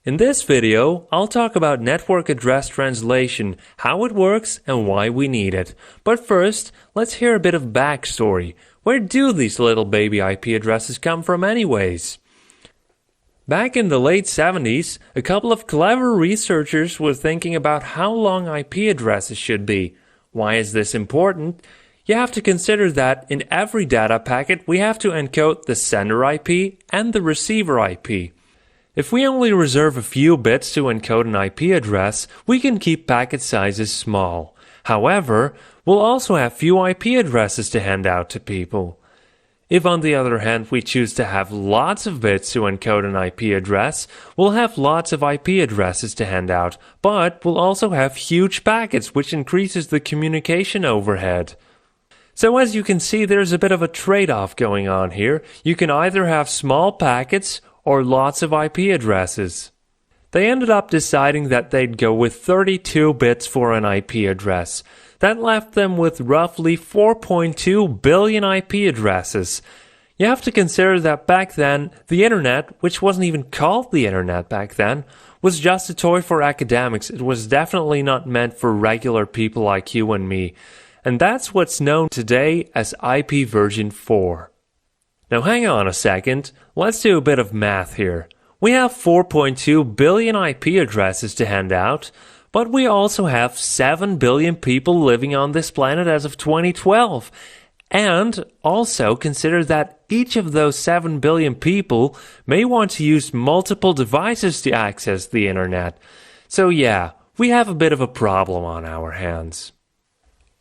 In this video, I'll talk about network address translation, how it works and why we need it. But first, let's hear a bit of backstory. Where do these little baby IP addresses come from anyways? Back in the late 70s, a couple of clever researchers were thinking about how long IP addresses should be. Why is this important? You have to consider that in every data packet we have to encode the sender IP and the receiver IP. If we only reserve a few bits to encode an IP address, we can keep packet sizes small. However, we'll also have few IP addresses to hand out to people. If on the other hand we choose to have lots of bits to encode an IP address, we'll have lots of IP addresses to hand out, but we'll also have huge packets, which increases the communication overhead. So as you can see, there's a bit of a trade-off going on here. You can either have small packets or lots of IP addresses. They ended up deciding that they'd go with 32 bits for an IP address. That left them with roughly 4.2 billion IP addresses. You have to consider that back then, the internet, which wasn't even called the internet back then, was just a toy for academics. It was definitely not meant for regular people like you and me. And that's what's known today as IP version 4. Now hang on a second, let's do a bit of math here. We have 4.2 billion IP addresses to hand out, but we also have 7 billion people living on this planet as of 2012. And also consider that each of those 7 billion people may want to use multiple devices to access the internet. So yeah, we have a bit of a problem on our hands.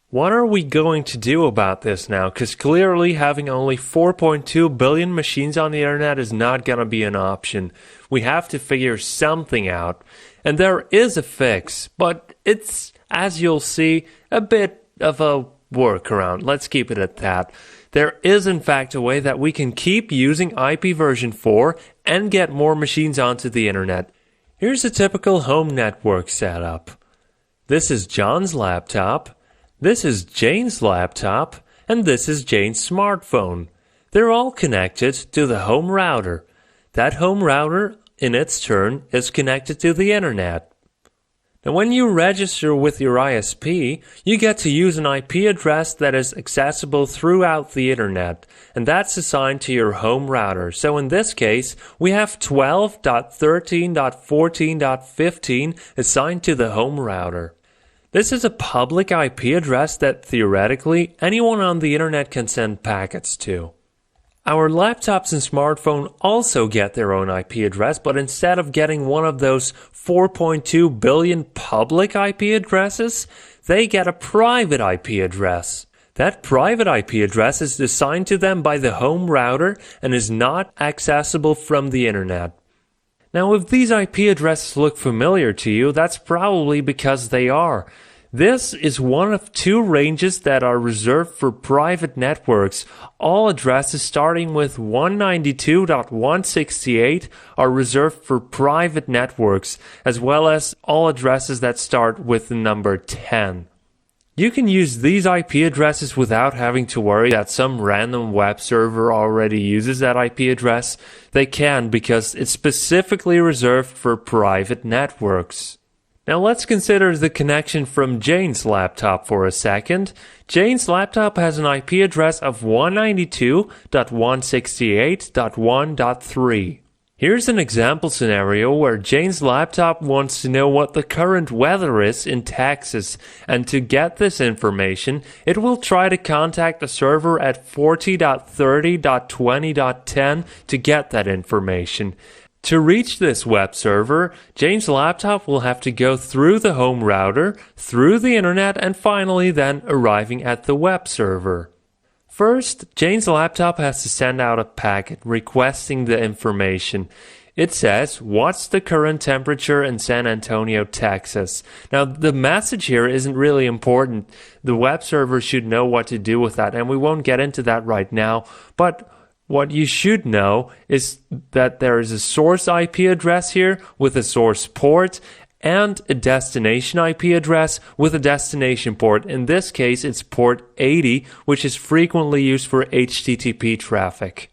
What are we going to do about this now? Because clearly having only 4.2 billion machines on the internet is not going to be an option. We have to figure something out. And there is a fix, but it's, as you'll see, a bit of a workaround. Let's keep it at that. There is in fact a way that we can keep using IP version 4 and get more machines onto the internet. Here's a typical home network setup. This is John's laptop. This is Jane's laptop, and this is Jane's smartphone. They're all connected to the home router. That home router, in its turn, is connected to the internet. Now when you register with your ISP, you get to use an IP address that is accessible throughout the internet, and that's assigned to your home router. So in this case, we have 12.13.14.15 assigned to the home router. This is a public IP address that theoretically anyone on the internet can send packets to. Our laptops and smartphone also get their own IP address, but instead of getting one of those 4.2 billion public IP addresses, they get a private IP address. That private IP address is assigned to them by the home router and is not accessible from the internet. Now, if these IP addresses look familiar to you, that's probably because they are. This is one of two ranges that are reserved for private networks. All addresses starting with 192.168 are reserved for private networks, as well as all addresses that start with the number 10. You can use these IP addresses without having to worry that some random web server already uses that IP address. They can because it's specifically reserved for private networks. Now let's consider the connection from Jane's laptop for a second. Jane's laptop has an IP address of 192.168.1.3. Here's an example scenario where Jane's laptop wants to know what the current weather is in Texas, and to get this information, it will try to contact the server at 40.30.20.10 to get that information. To reach this web server, Jane's laptop will have to go through the home router, through the internet, and finally then arriving at the web server. First, Jane's laptop has to send out a packet requesting the information. It says, "What's the current temperature in San Antonio, Texas?" Now, the message here isn't really important. The web server should know what to do with that, and we won't get into that right now. But what you should know is that there is a source IP address here with a source port, and a destination IP address with a destination port. In this case, it's port 80, which is frequently used for HTTP traffic.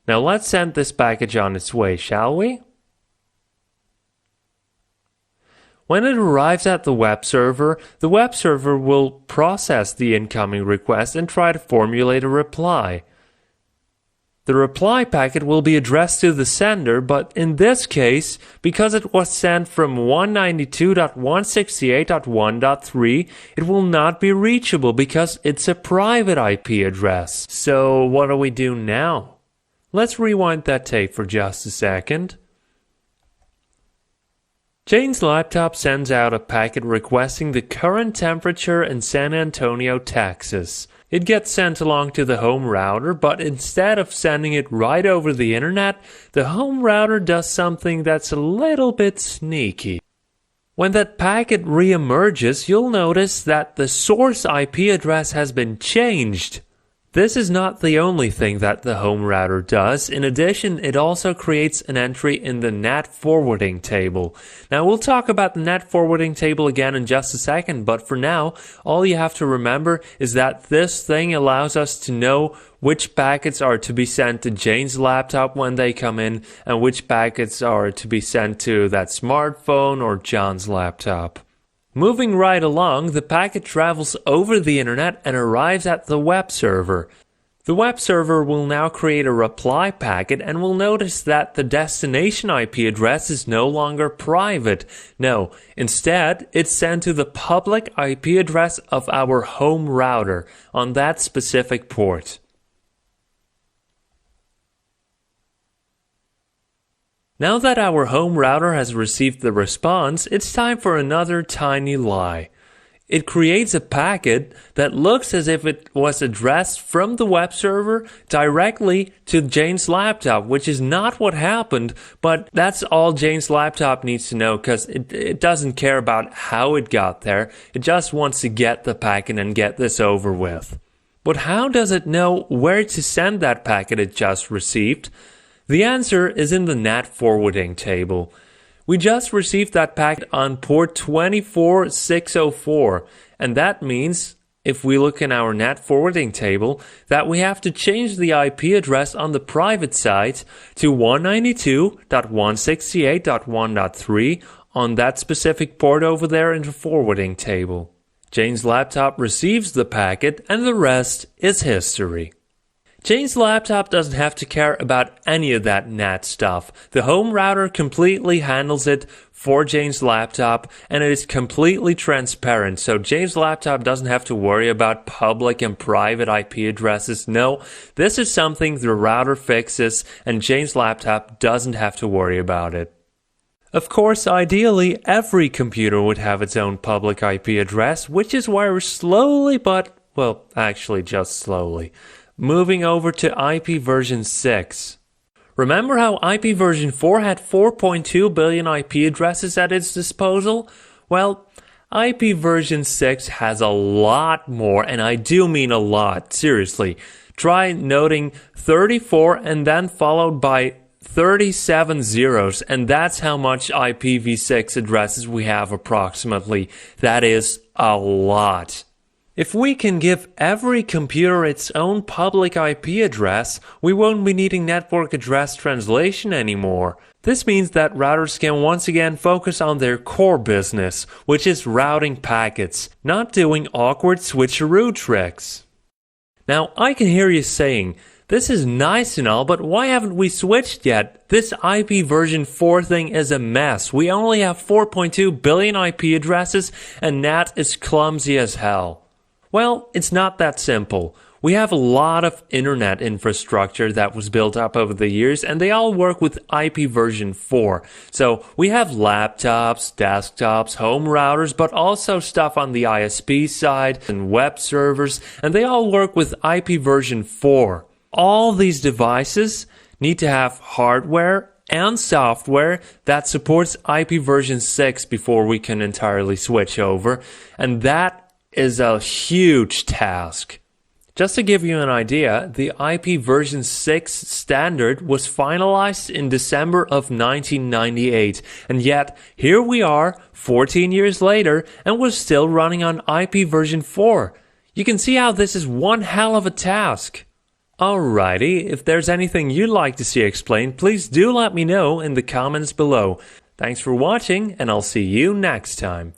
Now let's send this package on its way, shall we? When it arrives at the web server will process the incoming request and try to formulate a reply. The reply packet will be addressed to the sender, but in this case, because it was sent from 192.168.1.3, it will not be reachable because it's a private IP address. So what do we do now? Let's rewind that tape for just a second. Jane's laptop sends out a packet requesting the current temperature in San Antonio, Texas. It gets sent along to the home router, but instead of sending it right over the internet, the home router does something that's a little bit sneaky. When that packet re-emerges, you'll notice that the source IP address has been changed. This is not the only thing that the home router does. In addition, it also creates an entry in the NAT forwarding table. Now, we'll talk about the NAT forwarding table again in just a second, but for now, all you have to remember is that this thing allows us to know which packets are to be sent to Jane's laptop when they come in, and which packets are to be sent to that smartphone or John's laptop. Moving right along, the packet travels over the internet and arrives at the web server. The web server will now create a reply packet and will notice that the destination IP address is no longer private. No, instead, it's sent to the public IP address of our home router on that specific port. Now that our home router has received the response, it's time for another tiny lie. It creates a packet that looks as if it was addressed from the web server directly to Jane's laptop, which is not what happened, but that's all Jane's laptop needs to know because it doesn't care about how it got there. It just wants to get the packet and get this over with. But how does it know where to send that packet it just received? The answer is in the NAT forwarding table. We just received that packet on port 24604, and that means, if we look in our NAT forwarding table, that we have to change the IP address on the private side to 192.168.1.3 on that specific port over there in the forwarding table. Jane's laptop receives the packet, and the rest is history. Jane's laptop doesn't have to care about any of that NAT stuff. The home router completely handles it for Jane's laptop, and it is completely transparent, so Jane's laptop doesn't have to worry about public and private IP addresses. No, this is something the router fixes, and Jane's laptop doesn't have to worry about it. Of course, ideally, every computer would have its own public IP address, which is why we're slowly just slowly moving over to IP version 6. Remember how IP version 4 had 4.2 billion IP addresses at its disposal? Well, IP version 6 has a lot more, and I do mean a lot, seriously. Try noting 34 and then followed by 37 zeros, and that's how much IPv6 addresses we have approximately. That is a lot. If we can give every computer its own public IP address, we won't be needing network address translation anymore. This means that routers can once again focus on their core business, which is routing packets, not doing awkward switcheroo tricks. Now, I can hear you saying, this is nice and all, but why haven't we switched yet? This IP version 4 thing is a mess. We only have 4.2 billion IP addresses, and NAT is clumsy as hell. Well, it's not that simple. We have a lot of internet infrastructure that was built up over the years, and they all work with IP version 4. So we have laptops, desktops, home routers, but also stuff on the ISP side and web servers, and they all work with IP version 4. All these devices need to have hardware and software that supports IP version 6 before we can entirely switch over, and that is a huge task. Just to give you an idea, the IP version 6 standard was finalized in December of 1998, and yet here we are 14 years later and we're still running on IP version 4. You can see how this is one hell of a task. Alrighty, if there's anything you'd like to see explained, please do let me know in the comments below. Thanks for watching, and I'll see you next time.